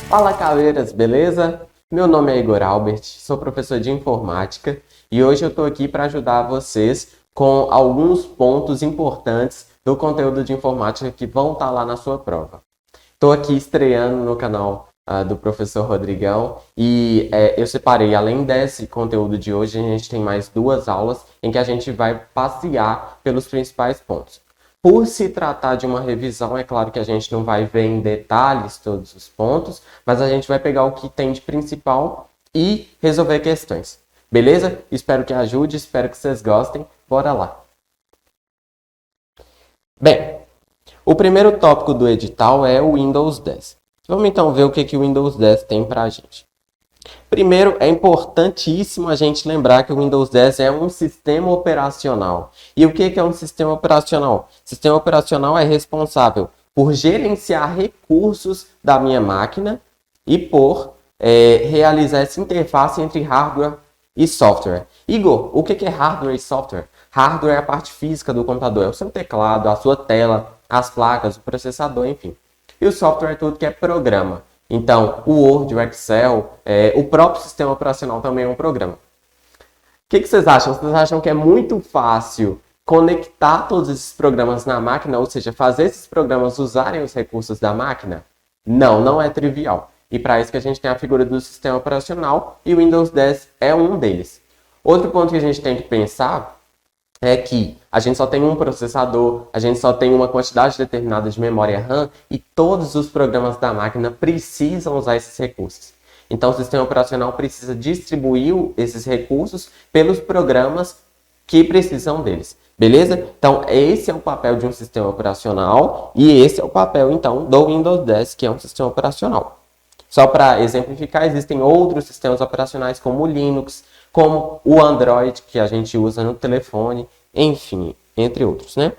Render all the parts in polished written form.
Fala, caveiras, beleza? Meu nome é Igor Albert, sou professor de informática e hoje eu estou aqui para ajudar vocês com alguns pontos importantes do conteúdo de informática que vão estar lá na sua prova. Estou aqui estreando no canal do professor Rodrigão e eu separei, além desse conteúdo de hoje, a gente tem mais 2 aulas em que a gente vai passear pelos principais pontos. Por se tratar de uma revisão, é claro que a gente não vai ver em detalhes todos os pontos, mas a gente vai pegar o que tem de principal e resolver questões. Beleza? Espero que ajude, espero que vocês gostem. Bora lá! Bem, o primeiro tópico do edital é o Windows 10. Vamos então ver o que o Windows 10 tem para a gente. Primeiro, é importantíssimo a gente lembrar que o Windows 10 é um sistema operacional. E o que é um sistema operacional? O sistema operacional é responsável por gerenciar recursos da minha máquina e por realizar essa interface entre hardware e software. Igor, o que é hardware e software? Hardware é a parte física do computador, é o seu teclado, a sua tela, as placas, o processador, enfim. E o software é tudo que é programa. Então, o Word, o Excel, o próprio sistema operacional também é um programa. O que vocês acham? Vocês acham que é muito fácil conectar todos esses programas na máquina, ou seja, fazer esses programas usarem os recursos da máquina? Não, não é trivial. E para isso que a gente tem a figura do sistema operacional e o Windows 10 é um deles. Outro ponto que a gente tem que pensar é que a gente só tem um processador, a gente só tem uma quantidade determinada de memória RAM e todos os programas da máquina precisam usar esses recursos. Então, o sistema operacional precisa distribuir esses recursos pelos programas que precisam deles. Beleza? Então, esse é o papel de um sistema operacional e esse é o papel, então, do Windows 10, que é um sistema operacional. Só para exemplificar, existem outros sistemas operacionais como o Linux, como o Android, que a gente usa no telefone, enfim, entre outros, né?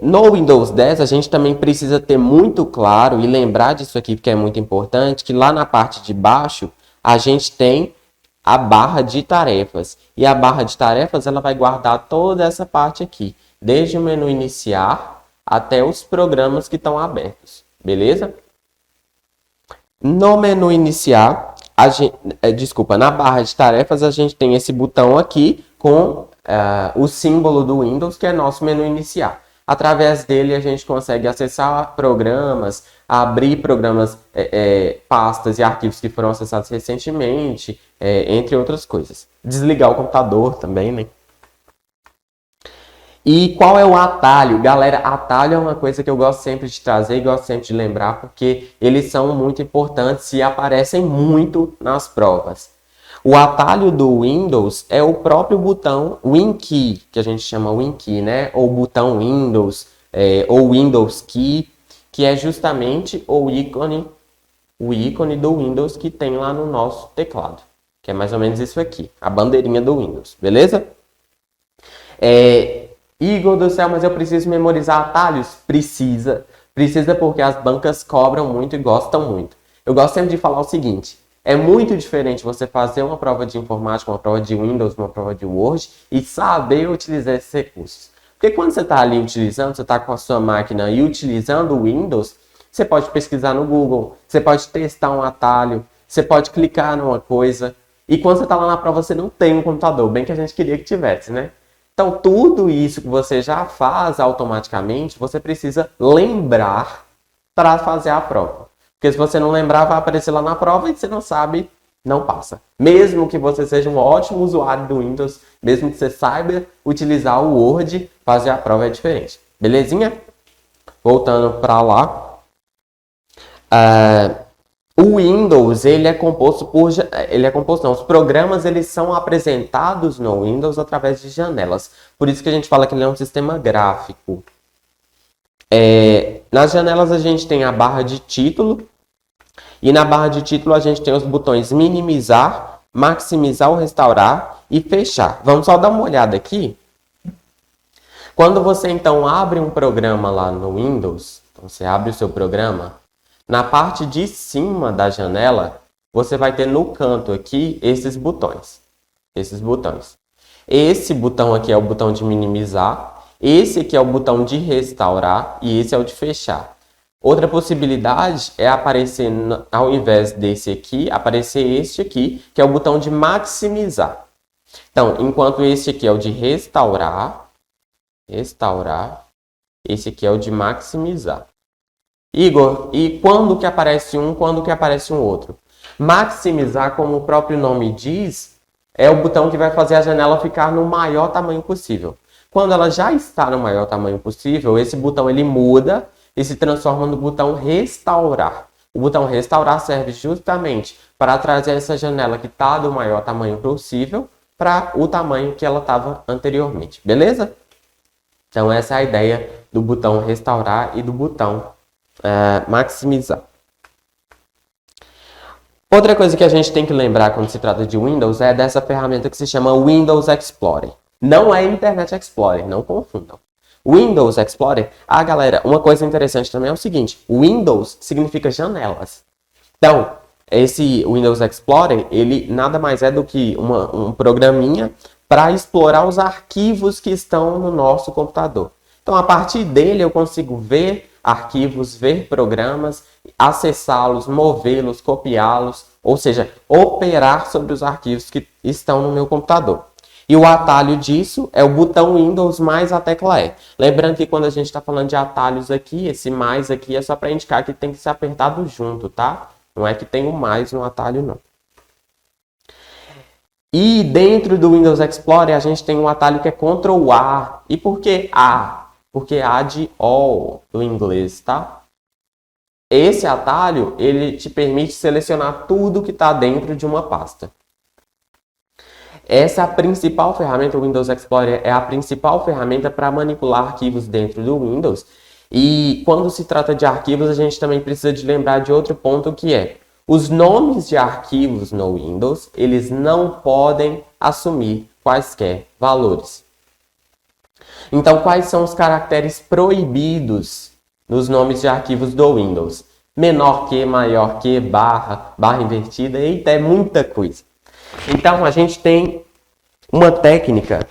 No Windows 10, a gente também precisa ter muito claro e lembrar disso aqui, porque é muito importante, que lá na parte de baixo, a gente tem a barra de tarefas. E a barra de tarefas, ela vai guardar toda essa parte aqui, desde o menu iniciar até os programas que estão abertos, beleza? No menu iniciar, na barra de tarefas, a gente tem esse botão aqui com o símbolo do Windows, que é nosso menu iniciar. Através dele, a gente consegue acessar programas, abrir programas, pastas e arquivos que foram acessados recentemente, entre outras coisas. Desligar o computador também, né? E qual é o atalho? Galera, atalho é uma coisa que eu gosto sempre de trazer e gosto sempre de lembrar porque eles são muito importantes e aparecem muito nas provas. O atalho do Windows é o próprio botão WinKey, que a gente chama WinKey, né? Ou botão Windows, ou Windows Key, que é justamente o ícone do Windows que tem lá no nosso teclado. Que é mais ou menos isso aqui, a bandeirinha do Windows, beleza? Igor do céu, mas eu preciso memorizar atalhos? Precisa. Precisa porque as bancas cobram muito e gostam muito. Eu gosto sempre de falar o seguinte. É muito diferente você fazer uma prova de informática, uma prova de Windows, uma prova de Word e saber utilizar esses recursos. Porque quando você está ali utilizando, você está com a sua máquina e utilizando o Windows, você pode pesquisar no Google, você pode testar um atalho, você pode clicar numa coisa. E quando você está lá na prova, você não tem um computador, bem que a gente queria que tivesse, né? Então, tudo isso que você já faz automaticamente, você precisa lembrar para fazer a prova. Porque se você não lembrar, vai aparecer lá na prova e você não sabe, não passa. Mesmo que você seja um ótimo usuário do Windows, mesmo que você saiba utilizar o Word, fazer a prova é diferente. Belezinha? Voltando para lá. O Windows, os programas eles são apresentados no Windows através de janelas. Por isso que a gente fala que ele é um sistema gráfico. Nas janelas a gente tem a barra de título. E na barra de título a gente tem os botões minimizar, maximizar ou restaurar e fechar. Vamos só dar uma olhada aqui. Quando você então abre um programa lá no Windows, então você abre o seu programa, na parte de cima da janela, você vai ter no canto aqui esses botões. Esse botão aqui é o botão de minimizar, esse aqui é o botão de restaurar e esse é o de fechar. Outra possibilidade é aparecer, ao invés desse aqui, aparecer este aqui, que é o botão de maximizar. Então, enquanto esse aqui é o de restaurar, esse aqui é o de maximizar. Igor, e quando que aparece um, quando que aparece um outro? Maximizar, como o próprio nome diz, é o botão que vai fazer a janela ficar no maior tamanho possível. Quando ela já está no maior tamanho possível, esse botão ele muda e se transforma no botão restaurar. O botão restaurar serve justamente para trazer essa janela que está do maior tamanho possível para o tamanho que ela estava anteriormente. Beleza? Então essa é a ideia do botão restaurar e do botão maximizar. Outra coisa que a gente tem que lembrar quando se trata de Windows é dessa ferramenta que se chama Windows Explorer. Não é Internet Explorer, não confundam. Windows Explorer, galera, uma coisa interessante também é o seguinte, Windows significa janelas. Então, esse Windows Explorer, ele nada mais é do que um programinha para explorar os arquivos que estão no nosso computador. Então, a partir dele eu consigo ver arquivos, ver programas, acessá-los, movê-los, copiá-los, ou seja, operar sobre os arquivos que estão no meu computador. E o atalho disso é o botão Windows mais a tecla E. Lembrando que quando a gente está falando de atalhos aqui, esse mais aqui é só para indicar que tem que ser apertado junto, tá? Não é que tem o mais no atalho, não. E dentro do Windows Explorer a gente tem um atalho que é Ctrl A. E por que A? Porque A de All do inglês, tá? Esse atalho, ele te permite selecionar tudo que está dentro de uma pasta. Essa é a principal ferramenta, o Windows Explorer é a principal ferramenta para manipular arquivos dentro do Windows. E quando se trata de arquivos, a gente também precisa de lembrar de outro ponto que é os nomes de arquivos no Windows, eles não podem assumir quaisquer valores. Então, quais são os caracteres proibidos nos nomes de arquivos do Windows? Menor que, maior que, barra, barra invertida, eita, é muita coisa. Então, a gente tem uma técnica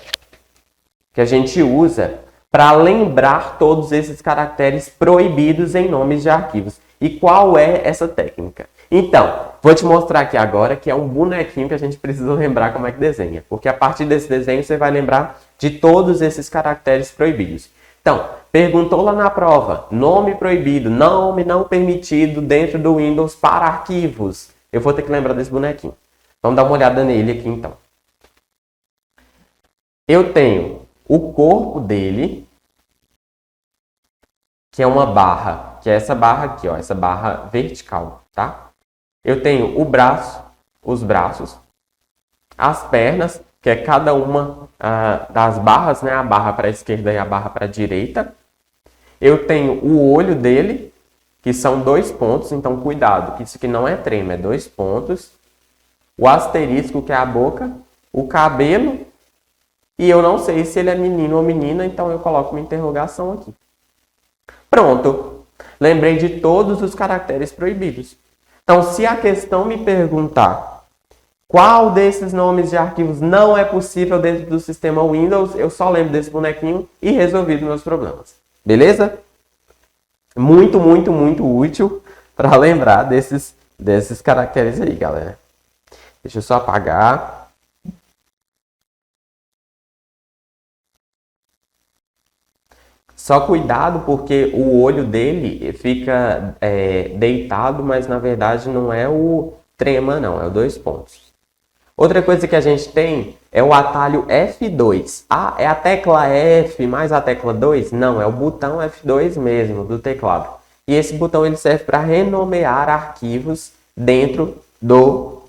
que a gente usa para lembrar todos esses caracteres proibidos em nomes de arquivos. E qual é essa técnica? Então, vou te mostrar aqui agora que é um bonequinho que a gente precisa lembrar como é que desenha. Porque a partir desse desenho você vai lembrar de todos esses caracteres proibidos. Então, perguntou lá na prova, nome proibido, nome não permitido dentro do Windows para arquivos. Eu vou ter que lembrar desse bonequinho. Vamos dar uma olhada nele aqui então. Eu tenho o corpo dele, que é uma barra, que é essa barra aqui, ó, essa barra vertical, tá? Eu tenho o braço, os braços, as pernas, que é cada uma das barras, né? A barra para a esquerda e a barra para a direita. Eu tenho o olho dele, que são 2 pontos, então cuidado, que isso aqui não é trema, é 2 pontos. O asterisco, que é a boca, o cabelo, e eu não sei se ele é menino ou menina, então eu coloco uma interrogação aqui. Pronto! Lembrei de todos os caracteres proibidos. Então, se a questão me perguntar qual desses nomes de arquivos não é possível dentro do sistema Windows, eu só lembro desse bonequinho e resolvi os meus problemas. Beleza? Muito, muito, muito útil para lembrar desses caracteres aí, galera. Deixa eu só apagar. Só cuidado porque o olho dele fica deitado, mas na verdade não é o trema não, é o 2 pontos. Outra coisa que a gente tem é o atalho F2. Ah, é a tecla F mais a tecla 2? Não, é o botão F2 mesmo do teclado. E esse botão ele serve para renomear arquivos dentro do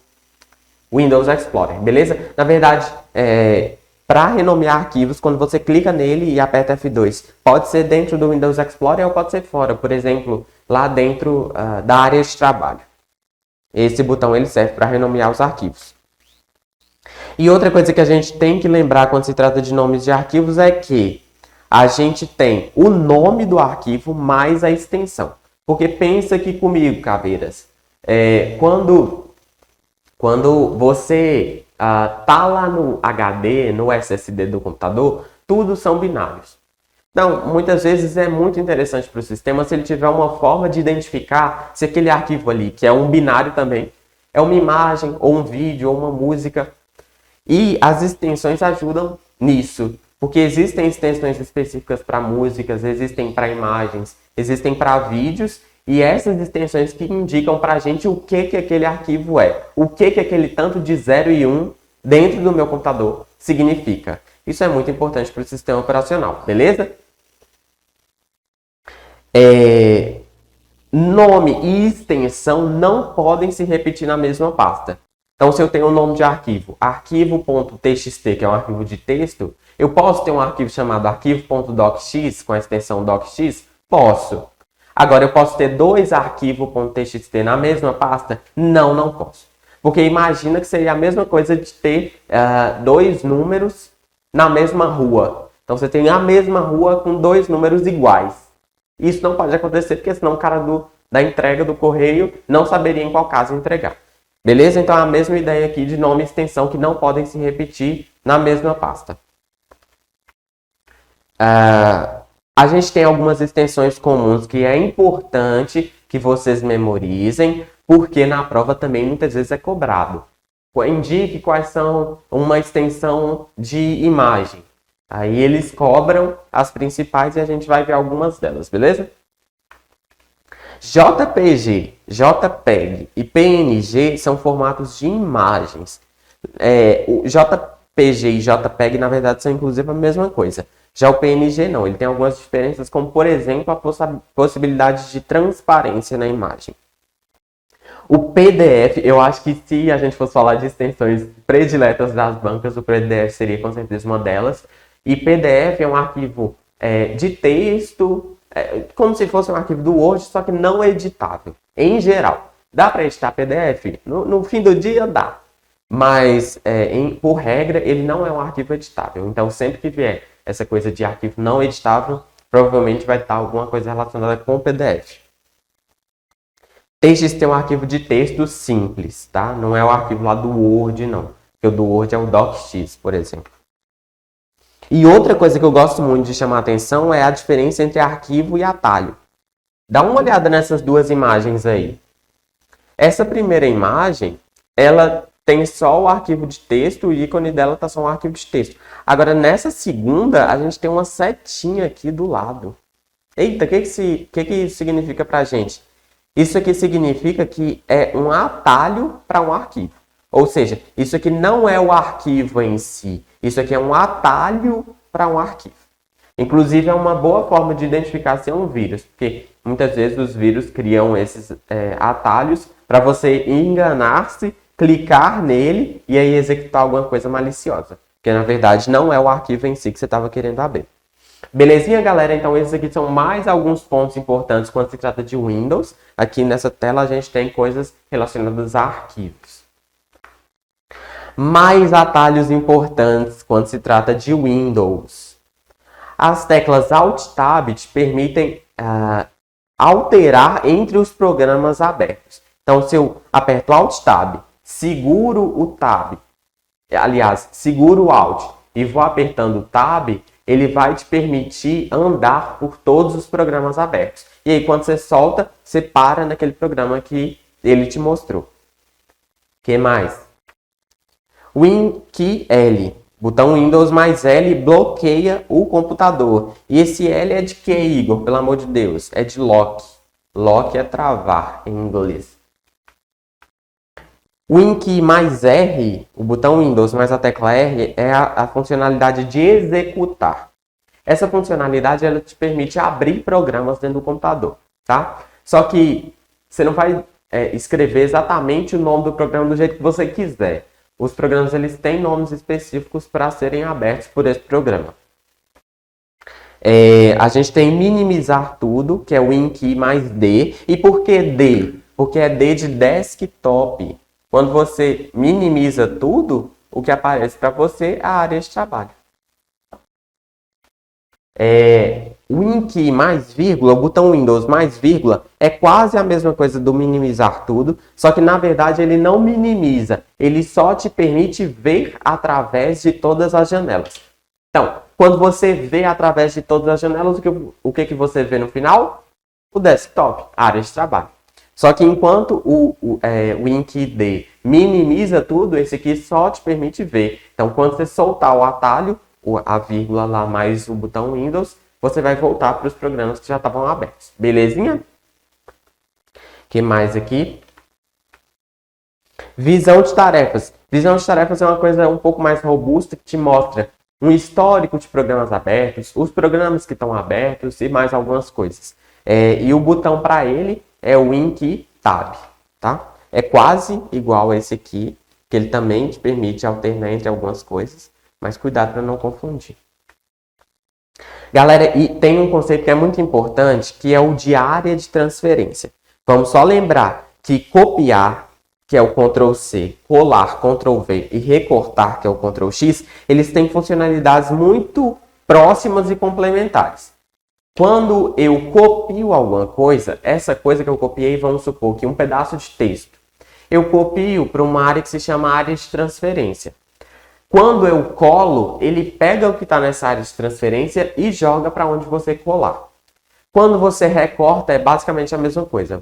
Windows Explorer, beleza? Na verdade, para renomear arquivos, quando você clica nele e aperta F2, pode ser dentro do Windows Explorer ou pode ser fora, por exemplo, lá dentro da área de trabalho. Esse botão ele serve para renomear os arquivos. E outra coisa que a gente tem que lembrar quando se trata de nomes de arquivos é que a gente tem o nome do arquivo mais a extensão. Porque pensa aqui comigo, caveiras, quando você tá lá no HD, no SSD do computador, tudo são binários. Então, muitas vezes é muito interessante para o sistema se ele tiver uma forma de identificar se aquele arquivo ali, que é um binário também, é uma imagem, ou um vídeo, ou uma música. E as extensões ajudam nisso, porque existem extensões específicas para músicas, existem para imagens, existem para vídeos, e essas extensões que indicam para a gente o que aquele arquivo é, o que aquele tanto de 0 e 1 dentro do meu computador significa. Isso é muito importante para o sistema operacional, beleza? Nome e extensão não podem se repetir na mesma pasta. Então, se eu tenho um nome de arquivo, arquivo.txt, que é um arquivo de texto, eu posso ter um arquivo chamado arquivo.docx, com a extensão docx? Posso. Agora, eu posso ter dois arquivos.txt na mesma pasta? Não, não posso. Porque imagina que seria a mesma coisa de ter dois números na mesma rua. Então, você tem a mesma rua com dois números iguais. Isso não pode acontecer, porque senão o cara da entrega do correio não saberia em qual caso entregar. Beleza? Então, é a mesma ideia aqui de nome e extensão que não podem se repetir na mesma pasta. A gente tem algumas extensões comuns que é importante que vocês memorizem, porque na prova também muitas vezes é cobrado. Indique quais são uma extensão de imagem. Aí eles cobram as principais e a gente vai ver algumas delas, beleza? JPG, JPEG e PNG são formatos de imagens. O JPG e JPEG, na verdade, são inclusive a mesma coisa. Já o PNG não, ele tem algumas diferenças, como, por exemplo, a possibilidade de transparência na imagem. O PDF, eu acho que se a gente fosse falar de extensões prediletas das bancas, o PDF seria com certeza uma delas. E PDF é um arquivo de texto, como se fosse um arquivo do Word, só que não editável, em geral. Dá para editar PDF? No fim do dia dá, mas por regra ele não é um arquivo editável. Então sempre que vier essa coisa de arquivo não editável, provavelmente vai estar alguma coisa relacionada com o PDF. TXT é um arquivo de texto simples, tá? Não é o arquivo lá do Word, não. Porque o do Word é o docx, por exemplo. E outra coisa que eu gosto muito de chamar a atenção é a diferença entre arquivo e atalho. Dá uma olhada nessas duas imagens aí. Essa primeira imagem, ela tem só o arquivo de texto, o ícone dela está só um arquivo de texto. Agora, nessa segunda, a gente tem uma setinha aqui do lado. Eita, o que isso significa para a gente? Isso aqui significa que é um atalho para um arquivo. Ou seja, isso aqui não é o arquivo em si. Isso aqui é um atalho para um arquivo. Inclusive, é uma boa forma de identificar se é um vírus, porque muitas vezes os vírus criam esses atalhos para você enganar-se, clicar nele e aí executar alguma coisa maliciosa. Porque, na verdade, não é o arquivo em si que você estava querendo abrir. Belezinha, galera? Então, esses aqui são mais alguns pontos importantes quando se trata de Windows. Aqui nessa tela a gente tem coisas relacionadas a arquivos. Mais atalhos importantes quando se trata de Windows. As teclas Alt-Tab te permitem alterar entre os programas abertos. Então, se eu aperto Alt-Tab, seguro o Tab, aliás, seguro o Alt e vou apertando o Tab, ele vai te permitir andar por todos os programas abertos. E aí, quando você solta, você para naquele programa que ele te mostrou. O que mais? WinKey-L. Botão Windows mais L bloqueia o computador. E esse L é de que, Igor? Pelo amor de Deus. É de lock. Lock é travar em inglês. WinKey mais R, o botão Windows mais a tecla R, é a funcionalidade de executar. Essa funcionalidade ela te permite abrir programas dentro do computador, tá? Só que você não vai escrever exatamente o nome do programa do jeito que você quiser. Os programas eles têm nomes específicos para serem abertos por esse programa. A gente tem minimizar tudo, que é o WinKey mais D. E por que D? Porque é D de desktop. Quando você minimiza tudo, o que aparece para você é a área de trabalho. WinKey mais vírgula, o botão Windows mais vírgula, é quase a mesma coisa do minimizar tudo, só que na verdade ele não minimiza, ele só te permite ver através de todas as janelas. Então, quando você vê através de todas as janelas, o que você vê no final? O desktop, a área de trabalho. Só que enquanto o WinKey minimiza tudo, esse aqui só te permite ver. Então, quando você soltar o atalho, a vírgula lá mais o botão Windows, você vai voltar para os programas que já estavam abertos. Belezinha? O que mais aqui? Visão de tarefas. Visão de tarefas é uma coisa um pouco mais robusta que te mostra um histórico de programas abertos, os programas que estão abertos e mais algumas coisas. E o botão para ele é o WinKey Tab, tá? É quase igual a esse aqui, que ele também te permite alternar entre algumas coisas, mas cuidado para não confundir. Galera, e tem um conceito que é muito importante, que é o de área de transferência. Vamos só lembrar que copiar, que é o Ctrl+C, colar, Ctrl+V e recortar, que é o Ctrl+X, eles têm funcionalidades muito próximas e complementares. Quando eu copio alguma coisa, essa coisa que eu copiei, vamos supor que um pedaço de texto, eu copio para uma área que se chama área de transferência. Quando eu colo, ele pega o que está nessa área de transferência e joga para onde você colar. Quando você recorta, é basicamente a mesma coisa.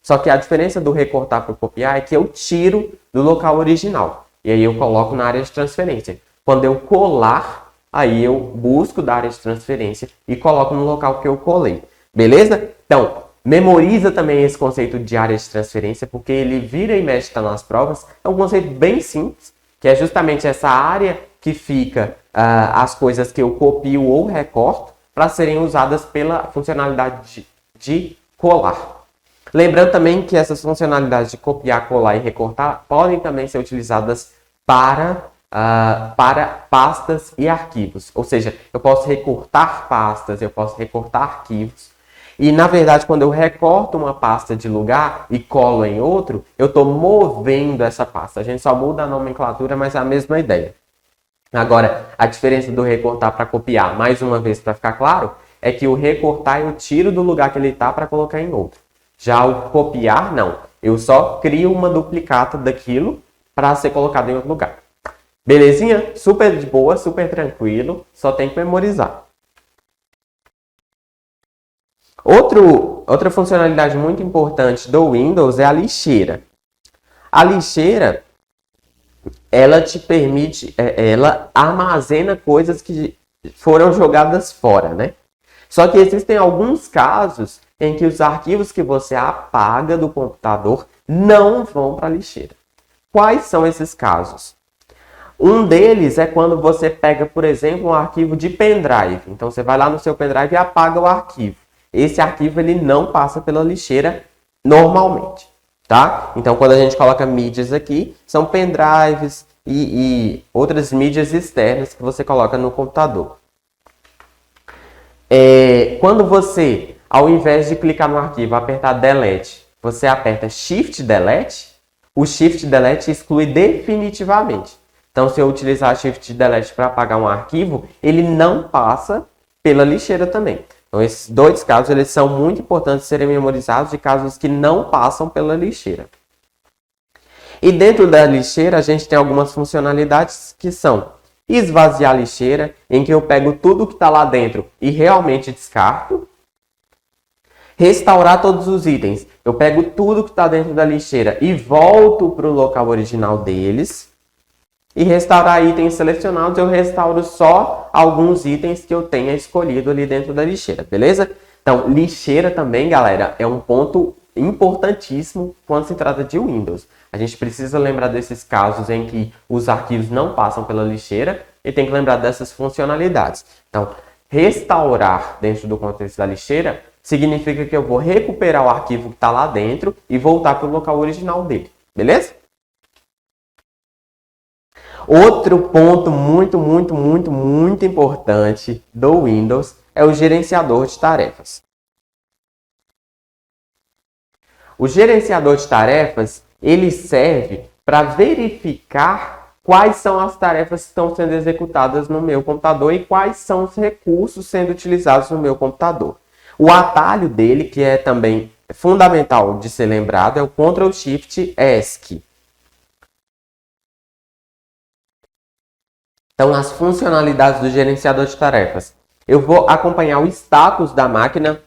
Só que a diferença do recortar para o copiar é que eu tiro do local original. E aí eu coloco na área de transferência. Quando eu colar, aí eu busco da área de transferência e coloco no local que eu colei. Beleza? Então, memoriza também esse conceito de área de transferência, porque ele vira e mexe tá nas provas. É um conceito bem simples, que é justamente essa área que fica as coisas que eu copio ou recorto para serem usadas pela funcionalidade de colar. Lembrando também que essas funcionalidades de copiar, colar e recortar podem também ser utilizadas para pastas e arquivos. Ou seja, eu posso recortar pastas, eu posso recortar arquivos. E, na verdade, quando eu recorto uma pasta de lugar e colo em outro, eu estou movendo essa pasta. A gente só muda a nomenclatura, mas é a mesma ideia. Agora, a diferença do recortar para copiar, mais uma vez para ficar claro, é que o recortar eu tiro do lugar que ele está para colocar em outro. Já o copiar, não. Eu só crio uma duplicata daquilo para ser colocado em outro lugar. Belezinha? Super de boa, super tranquilo. Só tem que memorizar. Outra funcionalidade muito importante do Windows é a lixeira. A lixeira, ela te permite, ela armazena coisas que foram jogadas fora, né? Só que existem alguns casos em que os arquivos que você apaga do computador não vão para a lixeira. Quais são esses casos? Um deles é quando você pega, por exemplo, um arquivo de pendrive. Então, você vai lá no seu pendrive e apaga o arquivo. Esse arquivo ele não passa pela lixeira normalmente, tá? Então, quando a gente coloca mídias aqui, são pendrives e outras mídias externas que você coloca no computador. Quando você, ao invés de clicar no arquivo, apertar Delete, você aperta Shift Delete, o Shift Delete exclui definitivamente. Então, se eu utilizar Shift Delete para apagar um arquivo, ele não passa pela lixeira também. Então, esses dois casos eles são muito importantes de serem memorizados de casos que não passam pela lixeira. E dentro da lixeira, a gente tem algumas funcionalidades que são esvaziar a lixeira, em que eu pego tudo que está lá dentro e realmente descarto. Restaurar todos os itens. Eu pego tudo que está dentro da lixeira e volto para o local original deles. E restaurar itens selecionados, eu restauro só alguns itens que eu tenha escolhido ali dentro da lixeira, beleza? Então, lixeira também, galera, é um ponto importantíssimo quando se trata de Windows. A gente precisa lembrar desses casos em que os arquivos não passam pela lixeira e tem que lembrar dessas funcionalidades. Então, restaurar dentro do contexto da lixeira significa que eu vou recuperar o arquivo que está lá dentro e voltar para o local original dele, beleza? Outro ponto muito importante do Windows é o gerenciador de tarefas. O gerenciador de tarefas, ele serve para verificar quais são as tarefas que estão sendo executadas no meu computador e quais são os recursos sendo utilizados no meu computador. O atalho dele, que é também fundamental de ser lembrado, é o Ctrl+Shift+ESC. Então, as funcionalidades do gerenciador de tarefas. Eu vou acompanhar o status da máquina,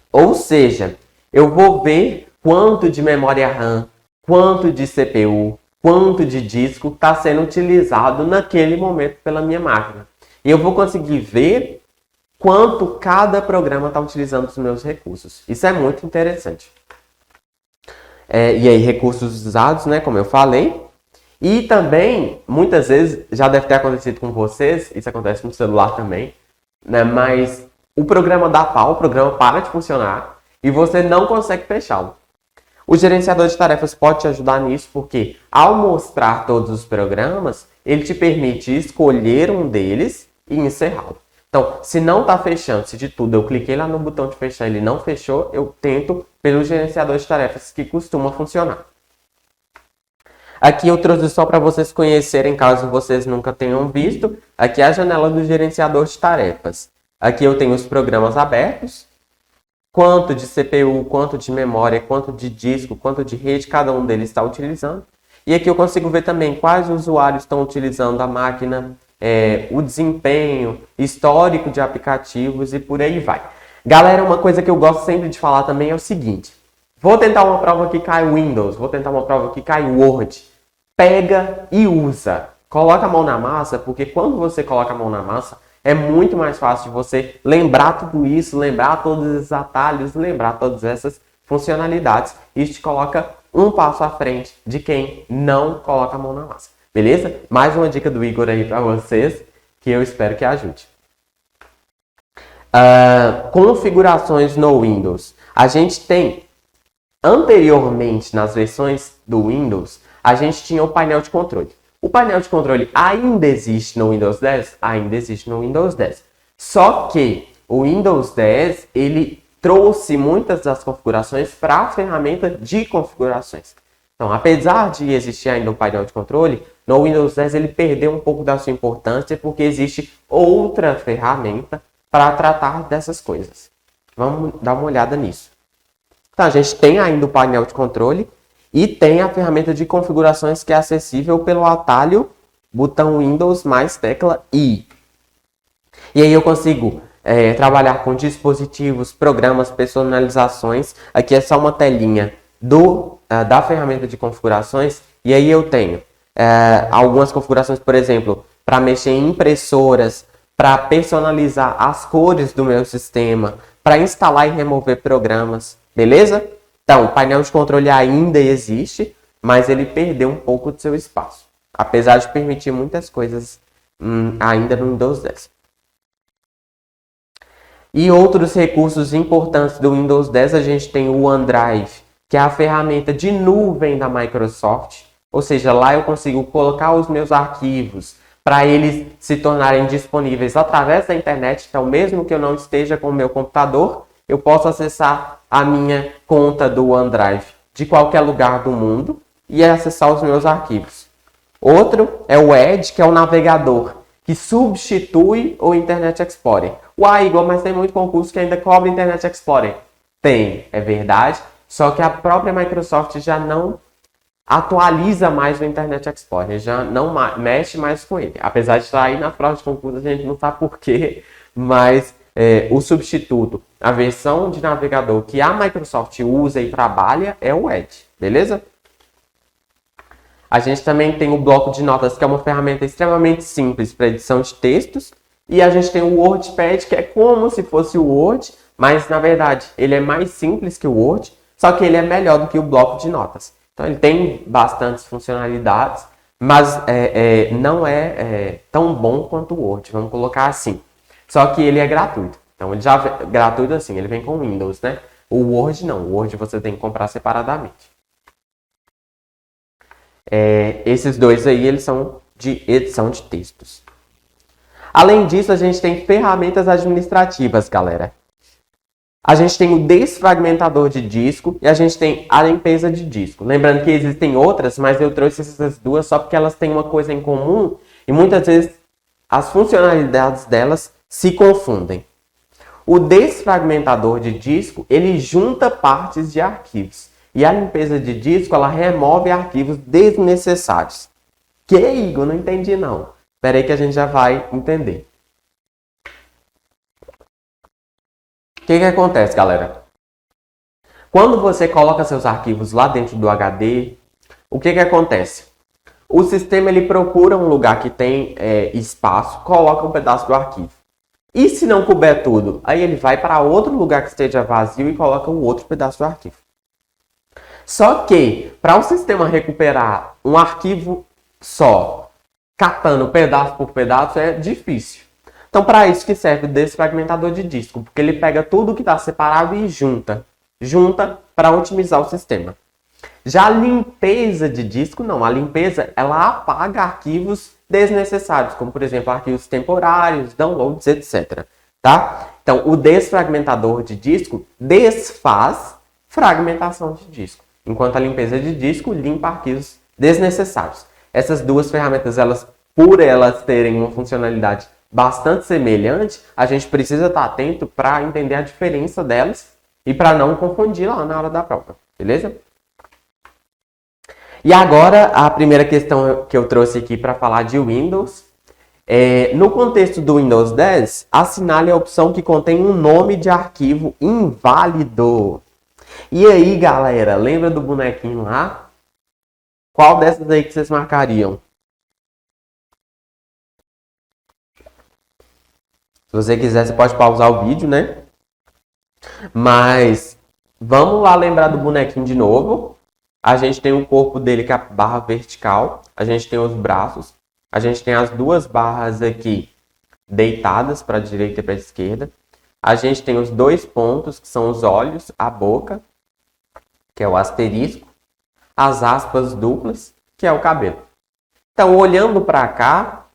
ou seja, eu vou ver quanto de memória RAM, quanto de CPU, quanto de disco está sendo utilizado naquele momento pela minha máquina. E eu vou conseguir ver quanto cada programa está utilizando os meus recursos. Isso é muito interessante. E aí, recursos usados, né, como eu falei. E também, muitas vezes, já deve ter acontecido com vocês, isso acontece no celular também, né, mas o programa dá pau, o programa para de funcionar e você não consegue fechá-lo. O gerenciador de tarefas pode te ajudar nisso, porque ao mostrar todos os programas, ele te permite escolher um deles e encerrá-lo. Então, se não está fechando, se de tudo eu cliquei lá no botão de fechar e ele não fechou, eu tento pelo gerenciador de tarefas que costuma funcionar. Aqui eu trouxe só para vocês conhecerem, caso vocês nunca tenham visto. Aqui é a janela do gerenciador de tarefas. Aqui eu tenho os programas abertos, quanto de CPU, quanto de memória, quanto de disco, quanto de rede cada um deles está utilizando. E aqui eu consigo ver também quais usuários estão utilizando a máquina, o desempenho, histórico de aplicativos e por aí vai. Galera, uma coisa que eu gosto sempre de falar também é o seguinte. Vou tentar uma prova que cai Windows, vou tentar uma prova que cai Word. Pega e usa. Coloca a mão na massa, porque quando você coloca a mão na massa, é muito mais fácil de você lembrar tudo isso, lembrar todos esses atalhos, lembrar todas essas funcionalidades. Isso te coloca um passo à frente de quem não coloca a mão na massa. Beleza? Mais uma dica do Igor aí para vocês, que eu espero que ajude. Configurações no Windows. A gente tem, anteriormente, nas versões do Windows, a gente tinha o painel de controle. O painel de controle ainda existe no Windows 10? Ainda existe no Windows 10. Só que o Windows 10, ele trouxe muitas das configurações para a ferramenta de configurações. Então, apesar de existir ainda o painel de controle, no Windows 10 ele perdeu um pouco da sua importância porque existe outra ferramenta para tratar dessas coisas. Vamos dar uma olhada nisso. Então, a gente tem ainda o painel de controle e tem a ferramenta de configurações que é acessível pelo atalho botão Windows mais tecla I. E aí eu consigo trabalhar com dispositivos, programas, personalizações. Aqui é só uma telinha da ferramenta de configurações. E aí eu tenho algumas configurações, por exemplo, para mexer em impressoras, para personalizar as cores do meu sistema, para instalar e remover programas, beleza? Então, o painel de controle ainda existe, mas ele perdeu um pouco do seu espaço, apesar de permitir muitas coisas ainda no Windows 10. E outros recursos importantes do Windows 10, a gente tem o OneDrive, que é a ferramenta de nuvem da Microsoft, ou seja, lá eu consigo colocar os meus arquivos para eles se tornarem disponíveis através da internet. Então, mesmo que eu não esteja com o meu computador, eu posso acessar a minha conta do OneDrive de qualquer lugar do mundo e acessar os meus arquivos. Outro é o Edge, que é o navegador, que substitui o Internet Explorer. Uai, Igor, mas tem muito concurso que ainda cobra Internet Explorer. Tem, é verdade, só que a própria Microsoft já não atualiza mais o Internet Explorer, já não mexe mais com ele. Apesar de estar aí na prova de concurso, a gente não sabe por quê, mas o substituto, a versão de navegador que a Microsoft usa e trabalha é o Edge, beleza? A gente também tem o bloco de notas, que é uma ferramenta extremamente simples para edição de textos. E a gente tem o WordPad, que é como se fosse o Word, mas na verdade ele é mais simples que o Word, só que ele é melhor do que o bloco de notas. Então ele tem bastantes funcionalidades, mas não é tão bom quanto o Word, vamos colocar assim. Só que ele é gratuito. Então ele já é gratuito assim, ele vem com Windows, né? O Word não, o Word você tem que comprar separadamente. Esses dois aí, eles são de edição de textos. Além disso, a gente tem ferramentas administrativas, galera. A gente tem o desfragmentador de disco e a gente tem a limpeza de disco. Lembrando que existem outras, mas eu trouxe essas duas só porque elas têm uma coisa em comum e muitas vezes as funcionalidades delas se confundem. O desfragmentador de disco, ele junta partes de arquivos. E a limpeza de disco, ela remove arquivos desnecessários. Que, Igor? Não entendi, não. Espera aí que a gente já vai entender. O que acontece, galera? Quando você coloca seus arquivos lá dentro do HD, o que acontece? O sistema ele procura um lugar que tem espaço, coloca um pedaço do arquivo. E se não couber tudo, aí ele vai para outro lugar que esteja vazio e coloca um outro pedaço do arquivo. Só que, para o sistema recuperar um arquivo só, catando pedaço por pedaço, é difícil. Então, para isso que serve o desfragmentador de disco, porque ele pega tudo que está separado e junta para otimizar o sistema. Já a limpeza de disco, não. A limpeza, ela apaga arquivos desnecessários, como, por exemplo, arquivos temporários, downloads, etc. Tá? Então, o desfragmentador de disco desfaz fragmentação de disco, enquanto a limpeza de disco limpa arquivos desnecessários. Essas duas ferramentas, por elas terem uma funcionalidade bastante semelhante, a gente precisa estar atento para entender a diferença delas e para não confundir lá na hora da prova, beleza? E agora, a primeira questão que eu trouxe aqui para falar de Windows. No contexto do Windows 10, assinale a opção que contém um nome de arquivo inválido. E aí, galera, lembra do bonequinho lá? Qual dessas aí que vocês marcariam? Se você quiser, você pode pausar o vídeo, né? Mas vamos lá lembrar do bonequinho de novo. A gente tem o corpo dele com a barra vertical. A gente tem os braços. A gente tem as duas barras aqui deitadas para a direita e para a esquerda. A gente tem os dois pontos, que são os olhos, a boca, que é o asterisco. As aspas duplas, que é o cabelo. Então, olhando para cá,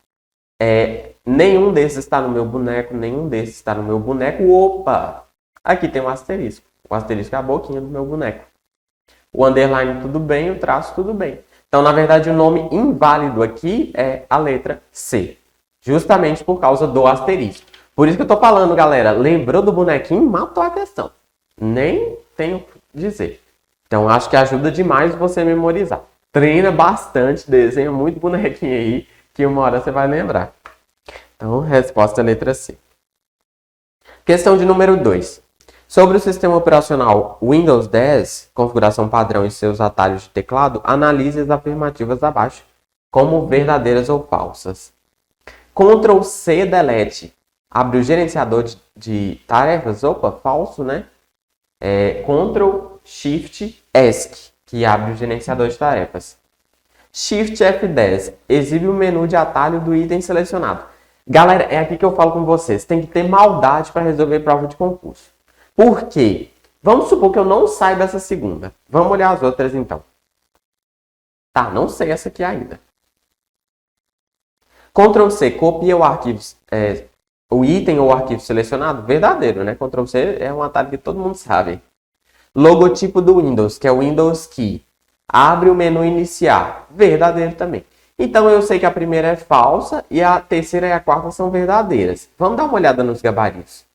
nenhum desses está no meu boneco, nenhum desses está no meu boneco. Opa! Aqui tem um asterisco. O asterisco é a boquinha do meu boneco. O underline tudo bem, o traço tudo bem. Então, na verdade, o nome inválido aqui é a letra C. Justamente por causa do asterisco. Por isso que eu estou falando, galera. Lembrou do bonequinho? Matou a questão. Nem tenho o que dizer. Então, acho que ajuda demais você memorizar. Treina bastante, desenha muito bonequinho aí, que uma hora você vai lembrar. Então, resposta é letra C. Questão de número 2. Sobre o sistema operacional Windows 10, configuração padrão e seus atalhos de teclado, analise as afirmativas abaixo como verdadeiras ou falsas. Ctrl C delete abre o gerenciador de tarefas. Opa, falso, né? Ctrl Shift ESC, que abre o gerenciador de tarefas. Shift F10 exibe o menu de atalho do item selecionado. Galera, é aqui que eu falo com vocês. Tem que ter maldade para resolver prova de concurso. Por quê? Vamos supor que eu não saiba essa segunda. Vamos olhar as outras então. Tá, não sei essa aqui ainda. Ctrl C, copia o arquivo, o item ou arquivo selecionado. Verdadeiro, né? Ctrl C é um atalho que todo mundo sabe. Logotipo do Windows, que é o Windows Key. Abre o menu iniciar. Verdadeiro também. Então eu sei que a primeira é falsa e a terceira e a quarta são verdadeiras. Vamos dar uma olhada nos gabaritos.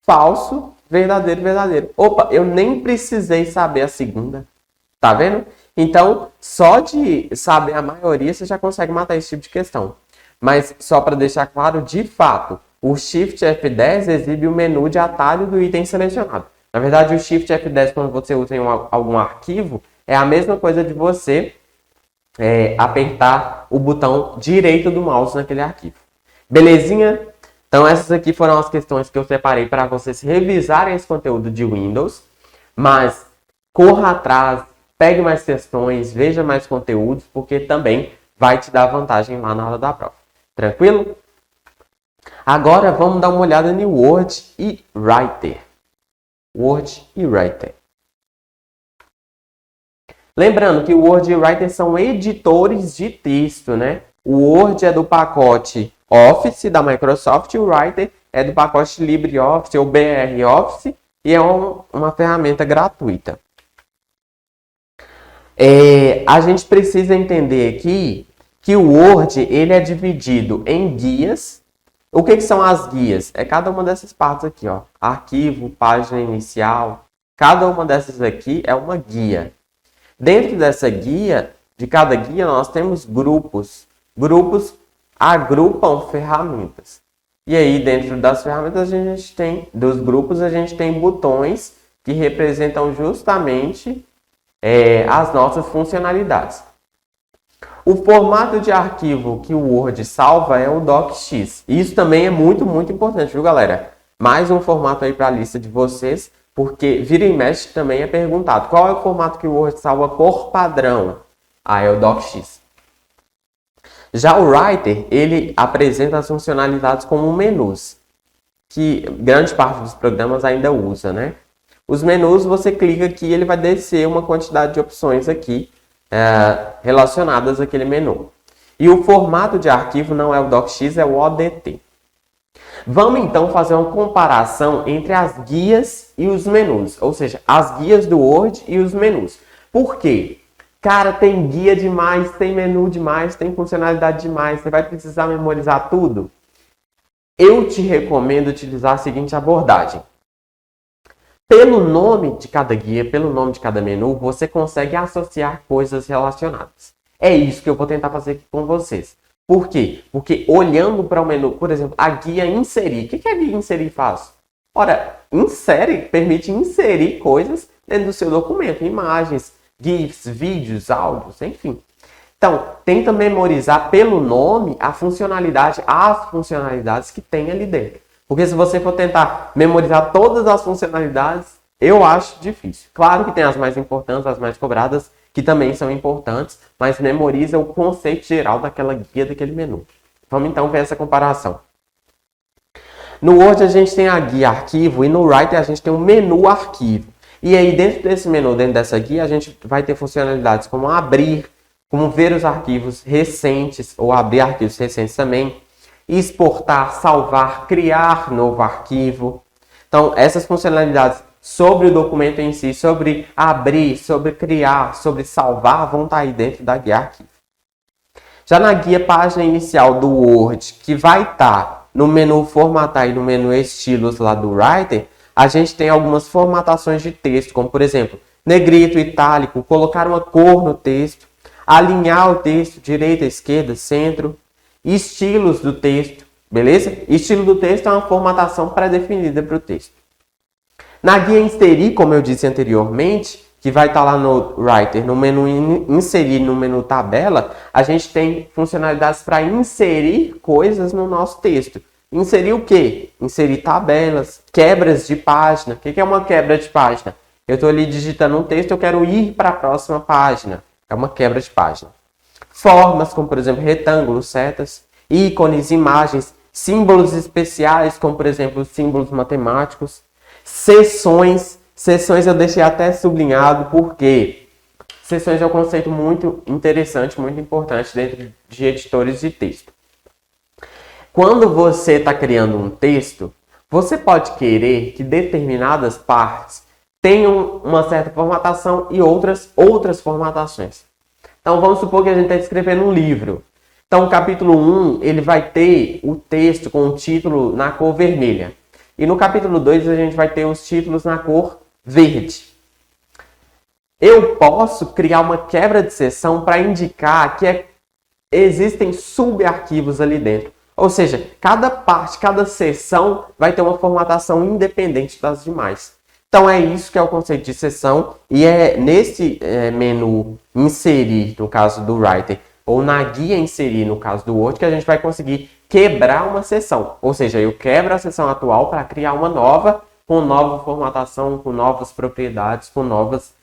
Falso, verdadeiro, verdadeiro. Opa, eu nem precisei saber a segunda. Tá vendo? Então, só de saber a maioria, você já consegue matar esse tipo de questão. Mas, só para deixar claro, de fato, o Shift F10 exibe o menu de atalho do item selecionado. Na verdade, o Shift F10, quando você usa em algum arquivo, é a mesma coisa de você apertar o botão direito do mouse naquele arquivo. Belezinha? Então, essas aqui foram as questões que eu separei para vocês revisarem esse conteúdo de Windows. Mas corra atrás, pegue mais questões, veja mais conteúdos, porque também vai te dar vantagem lá na hora da prova. Tranquilo? Agora vamos dar uma olhada no Word e Writer. Word e Writer. Lembrando que o Word e Writer são editores de texto, né? O Word é do pacote Office da Microsoft e o Writer é do pacote LibreOffice ou BR Office e é uma ferramenta gratuita. A gente precisa entender aqui que o Word ele é dividido em guias. O que são as guias? É cada uma dessas partes aqui, ó. Arquivo, página inicial. Cada uma dessas aqui é uma guia. Dentro dessa guia, de cada guia, nós temos grupos. Grupos agrupam ferramentas. E aí, dentro das ferramentas, dos grupos, a gente tem botões que representam justamente as nossas funcionalidades. O formato de arquivo que o Word salva é o DocX. Isso também é muito, muito importante, viu, galera? Mais um formato aí para a lista de vocês, porque vira e mexe também é perguntado. Qual é o formato que o Word salva por padrão? É o DocX. Já o Writer, ele apresenta as funcionalidades como menus, que grande parte dos programas ainda usa, né? Os menus, você clica aqui e ele vai descer uma quantidade de opções aqui relacionadas àquele menu. E o formato de arquivo não é o DocX, é o ODT. Vamos então fazer uma comparação entre as guias e os menus, ou seja, as guias do Word e os menus. Por quê? Cara, tem guia demais, tem menu demais, tem funcionalidade demais, você vai precisar memorizar tudo? Eu te recomendo utilizar a seguinte abordagem. Pelo nome de cada guia, pelo nome de cada menu, você consegue associar coisas relacionadas. É isso que eu vou tentar fazer aqui com vocês. Por quê? Porque olhando para o menu, por exemplo, a guia inserir. O que a guia inserir faz? Ora, permite inserir coisas dentro do seu documento. Imagens, GIFs, vídeos, áudios, enfim. Então, tenta memorizar pelo nome as funcionalidades que tem ali dentro. Porque se você for tentar memorizar todas as funcionalidades, eu acho difícil. Claro que tem as mais importantes, as mais cobradas, que também são importantes, mas memoriza o conceito geral daquela guia, daquele menu. Vamos então ver essa comparação. No Word a gente tem a guia arquivo e no Writer a gente tem o menu arquivo. E aí dentro desse menu, dentro dessa guia, a gente vai ter funcionalidades como abrir, como ver os arquivos recentes ou abrir arquivos recentes também, exportar, salvar, criar novo arquivo. Então, essas funcionalidades sobre o documento em si, sobre abrir, sobre criar, sobre salvar, vão estar aí dentro da guia arquivo. Já na guia página inicial do Word, que vai estar no menu formatar e no menu estilos lá do Writer, a gente tem algumas formatações de texto, como por exemplo, negrito, itálico, colocar uma cor no texto, alinhar o texto, direita, esquerda, centro, estilos do texto, beleza? Estilo do texto é uma formatação pré-definida para o texto. Na guia inserir, como eu disse anteriormente, que vai estar lá no Writer, no menu inserir, no menu tabela, a gente tem funcionalidades para inserir coisas no nosso texto. Inserir o quê? Inserir tabelas, quebras de página. O que é uma quebra de página? Eu estou ali digitando um texto, eu quero ir para a próxima página. É uma quebra de página. Formas, como por exemplo retângulos, setas, ícones, imagens, símbolos especiais, como por exemplo símbolos matemáticos, seções. Seções eu deixei até sublinhado porque seções é um conceito muito interessante, muito importante dentro de editores de texto. Quando você está criando um texto, você pode querer que determinadas partes tenham uma certa formatação e outras formatações. Então, vamos supor que a gente está escrevendo um livro. Então, o capítulo 1, ele vai ter o texto com o título na cor vermelha. E no capítulo 2, a gente vai ter os títulos na cor verde. Eu posso criar uma quebra de seção para indicar que existem subarquivos ali dentro. Ou seja, cada parte, cada seção vai ter uma formatação independente das demais. Então é isso que é o conceito de seção e é nesse menu inserir, no caso do Writer, ou na guia inserir, no caso do Word, que a gente vai conseguir quebrar uma seção. Ou seja, eu quebro a seção atual para criar uma nova, com nova formatação, com novas propriedades, com novas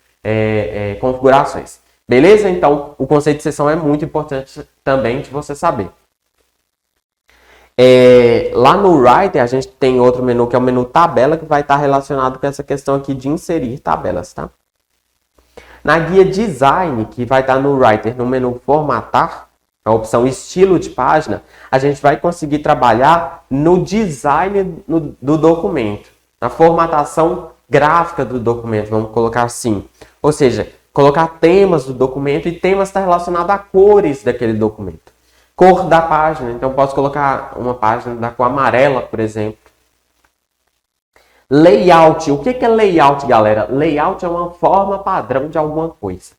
configurações. Beleza? Então, o conceito de seção é muito importante também de você saber. Lá no Writer, a gente tem outro menu, que é o menu tabela, que vai estar relacionado com essa questão aqui de inserir tabelas, tá? Na guia design, que vai estar no Writer, no menu formatar, a opção estilo de página, a gente vai conseguir trabalhar no design do documento, na formatação gráfica do documento, vamos colocar assim. Ou seja, colocar temas do documento e temas está relacionado a cores daquele documento. Cor da página, então posso colocar uma página da cor amarela, por exemplo. Layout, o que é layout, galera? Layout é uma forma padrão de alguma coisa.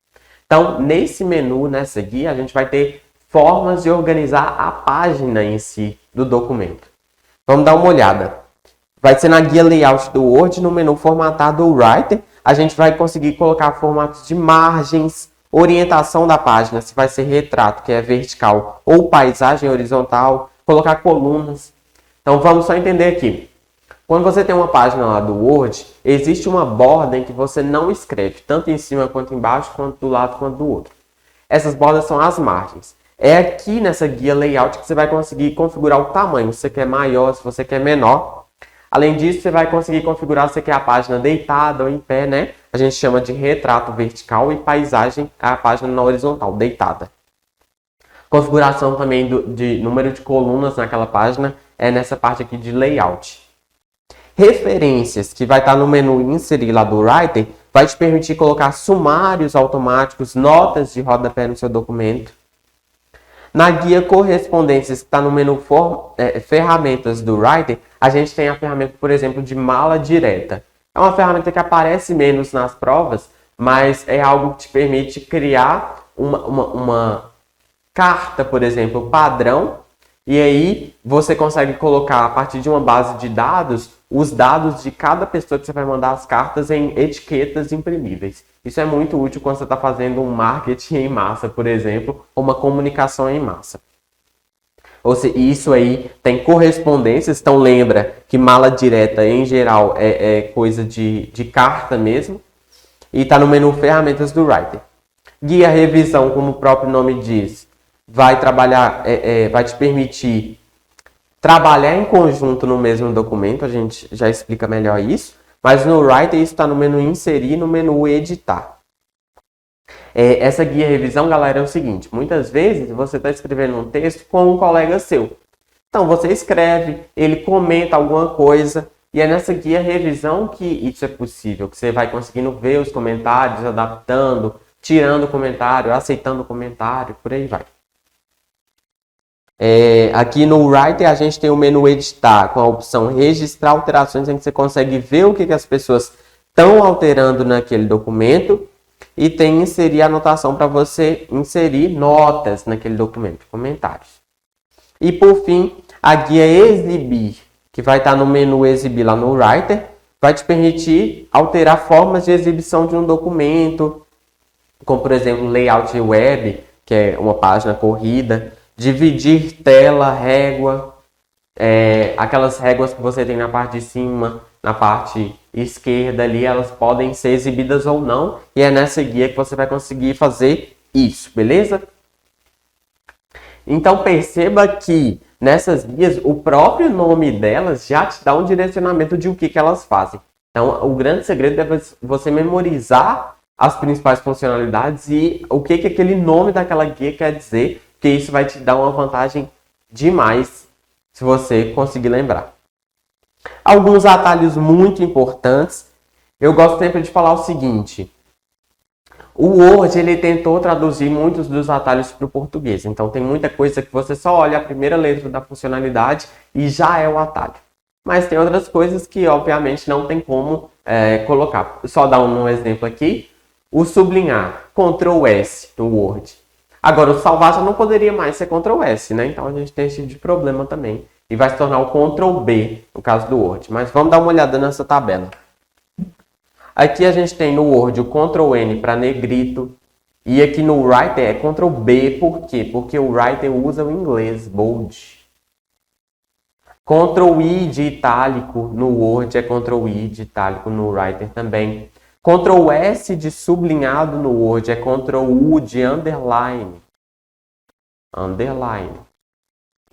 Então, nesse menu, nessa guia, a gente vai ter formas de organizar a página em si do documento. Vamos dar uma olhada. Vai ser na guia layout do Word, no menu formatar do Writer, a gente vai conseguir colocar formatos de margens, orientação da página, se vai ser retrato, que é vertical, ou paisagem horizontal, colocar colunas. Então vamos só entender aqui. Quando você tem uma página lá do Word, existe uma borda em que você não escreve, tanto em cima quanto embaixo, quanto do lado quanto do outro. Essas bordas são as margens. É aqui nessa guia layout que você vai conseguir configurar o tamanho, se você quer maior, se você quer menor. Além disso, você vai conseguir configurar se você quer a página deitada ou em pé, né? A gente chama de retrato vertical e paisagem, a página na horizontal, deitada. Configuração também de número de colunas naquela página é nessa parte aqui de layout. Referências, que vai estar no menu inserir lá do Writer, vai te permitir colocar sumários automáticos, notas de rodapé no seu documento. Na guia correspondências, que está no menu ferramentas do Writer, a gente tem a ferramenta, por exemplo, de mala direta. É uma ferramenta que aparece menos nas provas, mas é algo que te permite criar uma carta, por exemplo, padrão, e aí você consegue colocar a partir de uma base de dados, os dados de cada pessoa que você vai mandar as cartas em etiquetas imprimíveis. Isso é muito útil quando você está fazendo um marketing em massa, por exemplo, ou uma comunicação em massa. Ou seja, isso aí tem correspondências, então lembra que mala direta em geral é coisa de carta mesmo, e está no menu ferramentas do Writer. Guia revisão, como o próprio nome diz, vai te permitir trabalhar em conjunto no mesmo documento, a gente já explica melhor isso, mas no Writer isso está no menu inserir, no menu editar. Essa guia revisão, galera, é o seguinte, muitas vezes você está escrevendo um texto com um colega seu. Então você escreve, ele comenta alguma coisa, e é nessa guia revisão que isso é possível, que você vai conseguindo ver os comentários, adaptando, tirando o comentário, aceitando o comentário, por aí vai. Aqui no Writer a gente tem o menu editar com a opção registrar alterações, em que você consegue ver o que as pessoas estão alterando naquele documento, e tem inserir anotação para você inserir notas naquele documento, comentários. E por fim, a guia exibir, que vai estar no menu exibir lá no Writer, vai te permitir alterar formas de exibição de um documento, como por exemplo layout web, que é uma página corrida, dividir tela, régua, aquelas réguas que você tem na parte de cima, na parte esquerda ali, elas podem ser exibidas ou não, e é nessa guia que você vai conseguir fazer isso, beleza? Então perceba que nessas guias, o próprio nome delas já te dá um direcionamento de o que elas fazem. Então o grande segredo é você memorizar as principais funcionalidades e o que aquele nome daquela guia quer dizer, porque isso vai te dar uma vantagem demais se você conseguir lembrar. Alguns atalhos muito importantes. Eu gosto sempre de falar o seguinte. O Word ele tentou traduzir muitos dos atalhos para o português. Então tem muita coisa que você só olha a primeira letra da funcionalidade e já é o atalho. Mas tem outras coisas que obviamente não tem como colocar. Só dar um exemplo aqui. O sublinhar, Ctrl S no Word. Agora o salvar já não poderia mais ser Ctrl S, né? Então a gente tem esse tipo de problema também. E vai se tornar o Ctrl B no caso do Word. Mas vamos dar uma olhada nessa tabela. Aqui a gente tem no Word o Ctrl N para negrito. E aqui no Writer é Ctrl B. Por quê? Porque o Writer usa o inglês, bold. Ctrl I de itálico no Word é Ctrl I de itálico no Writer também. Ctrl S de sublinhado no Word é Ctrl U de underline. Underline.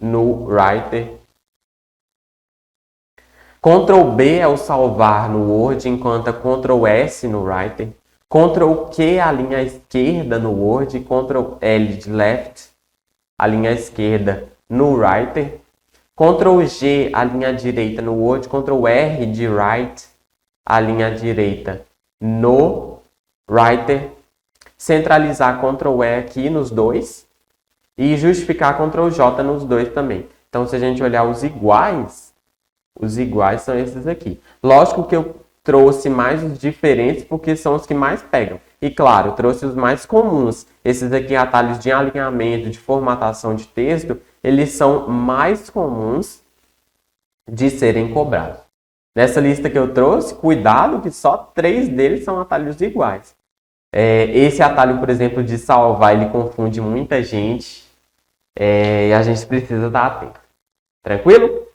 No Writer. Ctrl B é o salvar no Word, enquanto é Ctrl S no Writer. Ctrl Q a linha esquerda no Word, Ctrl L de left, a linha esquerda no Writer. Ctrl G a linha direita no Word, Ctrl R de right, a linha direita no Writer. Centralizar Ctrl E aqui nos dois e justificar Ctrl J nos dois também. Então se a gente olhar os iguais são esses aqui. Lógico que eu trouxe mais os diferentes porque são os que mais pegam. E claro, trouxe os mais comuns. Esses aqui, atalhos de alinhamento, de formatação de texto, eles são mais comuns de serem cobrados. Nessa lista que eu trouxe, cuidado que só 3 deles são atalhos iguais. Esse atalho, por exemplo, de salvar, ele confunde muita gente e a gente precisa estar atento. Tranquilo?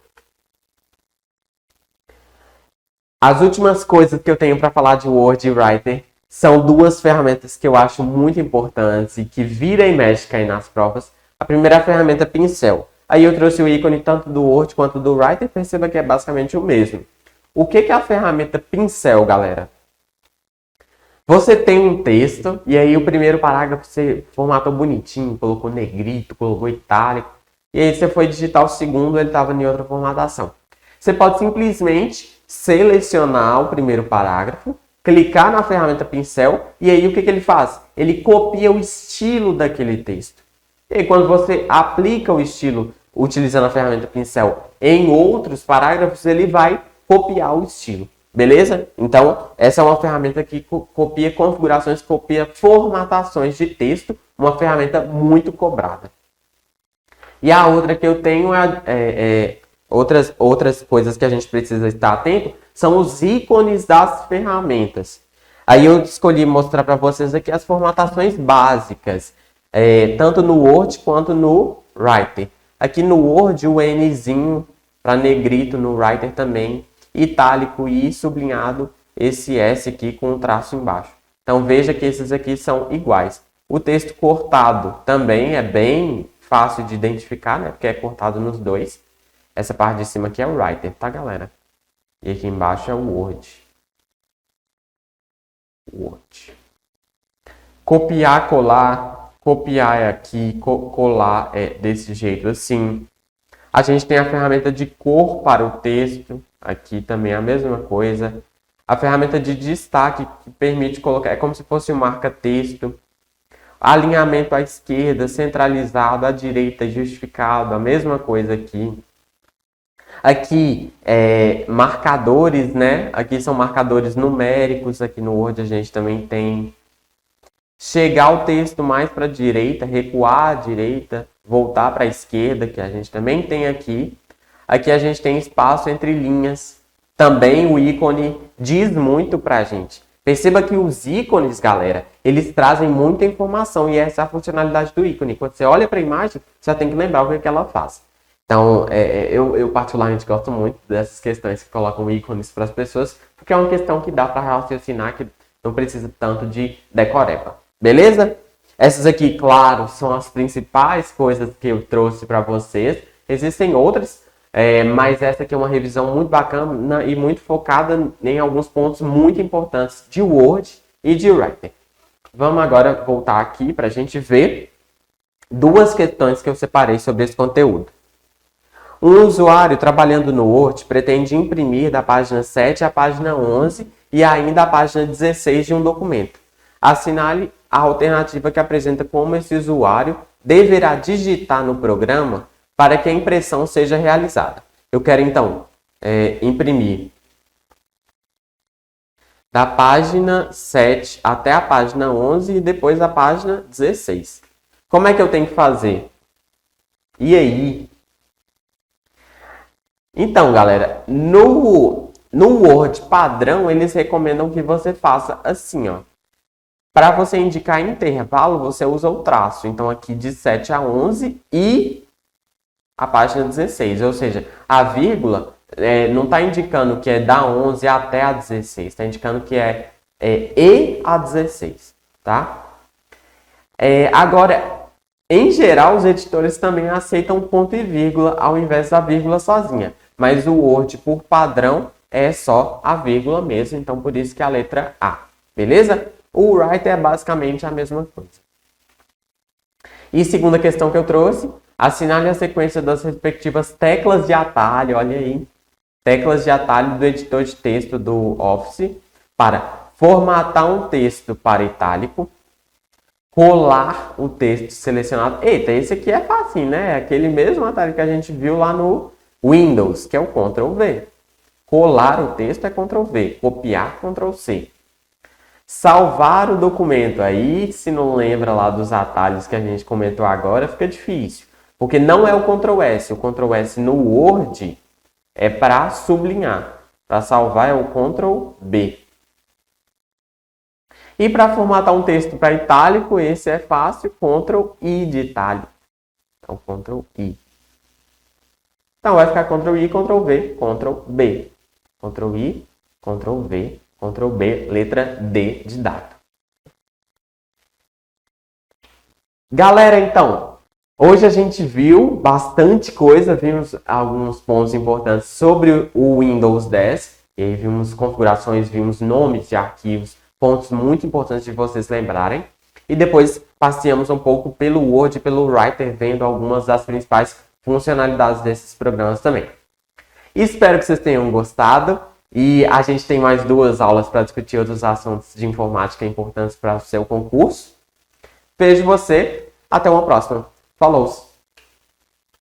As últimas coisas que eu tenho para falar de Word e Writer são 2 ferramentas que eu acho muito importantes e que vira e mexe cair nas provas. A primeira é a ferramenta Pincel. Aí eu trouxe o ícone tanto do Word quanto do Writer, perceba que é basicamente o mesmo. O que é a ferramenta Pincel, galera? Você tem um texto e aí o primeiro parágrafo você formatou bonitinho, colocou negrito, colocou itálico. E aí você foi digitar o segundo, ele estava em outra formatação. Você pode simplesmente selecionar o primeiro parágrafo, clicar na ferramenta Pincel e aí o que ele faz? Ele copia o estilo daquele texto. E aí, quando você aplica o estilo utilizando a ferramenta Pincel em outros parágrafos, ele vai copiar o estilo. Beleza? Então, essa é uma ferramenta que copia configurações, copia formatações de texto, uma ferramenta muito cobrada. E a outra que eu tenho outras coisas que a gente precisa estar atento são os ícones das ferramentas. Aí eu escolhi mostrar para vocês aqui as formatações básicas, tanto no Word quanto no Writer. Aqui no Word o Nzinho para negrito, no Writer também, itálico e sublinhado esse S aqui com um traço embaixo. Então veja que esses aqui são iguais. O texto cortado também é bem fácil de identificar, né? Porque é cortado nos dois. Essa parte de cima aqui é o Writer, tá, galera? E aqui embaixo é o Word. Copiar, colar. Copiar é aqui, colar é desse jeito assim. A gente tem a ferramenta de cor para o texto. Aqui também é a mesma coisa. A ferramenta de destaque que permite colocar, é como se fosse um marca-texto. Alinhamento à esquerda, centralizado, à direita, justificado, a mesma coisa aqui. Aqui, marcadores, né? Aqui são marcadores numéricos, aqui no Word a gente também tem. Chegar o texto mais para a direita, recuar à direita, voltar para a esquerda, que a gente também tem aqui. Aqui a gente tem espaço entre linhas. Também o ícone diz muito para a gente. Perceba que os ícones, galera, eles trazem muita informação e essa é a funcionalidade do ícone. Quando você olha para a imagem, você já tem que lembrar o que ela faz. Então, eu particularmente gosto muito dessas questões que colocam ícones para as pessoas, porque é uma questão que dá para raciocinar, que não precisa tanto de decoreba. Beleza? Essas aqui, claro, são as principais coisas que eu trouxe para vocês. Existem outras, mas essa aqui é uma revisão muito bacana e muito focada em alguns pontos muito importantes de Word e de Writer. Vamos agora voltar aqui para a gente ver 2 questões que eu separei sobre esse conteúdo. Um usuário trabalhando no Word pretende imprimir da página 7 à página 11 e ainda a página 16 de um documento. Assinale a alternativa que apresenta como esse usuário deverá digitar no programa para que a impressão seja realizada. Eu quero, então, imprimir da página 7 até a página 11 e depois a página 16. Como é que eu tenho que fazer? E aí? Então, galera, no Word padrão, eles recomendam que você faça assim, ó. Para você indicar intervalo, você usa o traço. Então, aqui de 7 a 11 e a página 16. Ou seja, a vírgula não está indicando que é da 11 até a 16. Está indicando que é e a 16. Tá? Agora, em geral, os editores também aceitam ponto e vírgula ao invés da vírgula sozinha. Mas o Word, por padrão, é só a vírgula mesmo. Então, por isso que é a letra A. Beleza? O Writer é basicamente a mesma coisa. E segunda questão que eu trouxe, assinale a sequência das respectivas teclas de atalho, olha aí, teclas de atalho do editor de texto do Office para formatar um texto para itálico, colar o texto selecionado. Eita, esse aqui é fácil, né? É aquele mesmo atalho que a gente viu lá no Windows, que é o Ctrl+V. Colar o texto é Ctrl+V, copiar, Ctrl+C. Salvar o documento. Aí, se não lembra lá dos atalhos que a gente comentou agora, fica difícil. Porque não é o Ctrl S. O Ctrl S no Word é para sublinhar. Para salvar é o Ctrl B. E para formatar um texto para itálico, esse é fácil, Ctrl I de itálico. Então, Ctrl I. Então, vai ficar Ctrl I, Ctrl V, Ctrl B. Ctrl I, Ctrl V, Ctrl B, letra D de dado. Galera, então, hoje a gente viu bastante coisa, vimos alguns pontos importantes sobre o Windows 10. E aí vimos configurações, vimos nomes de arquivos, pontos muito importantes de vocês lembrarem. E depois passeamos um pouco pelo Word e pelo Writer, vendo algumas das principais funcionalidades desses programas também. Espero que vocês tenham gostado. E a gente tem mais 2 aulas para discutir outros assuntos de informática importantes para o seu concurso. Vejo você. Até uma próxima. Falou!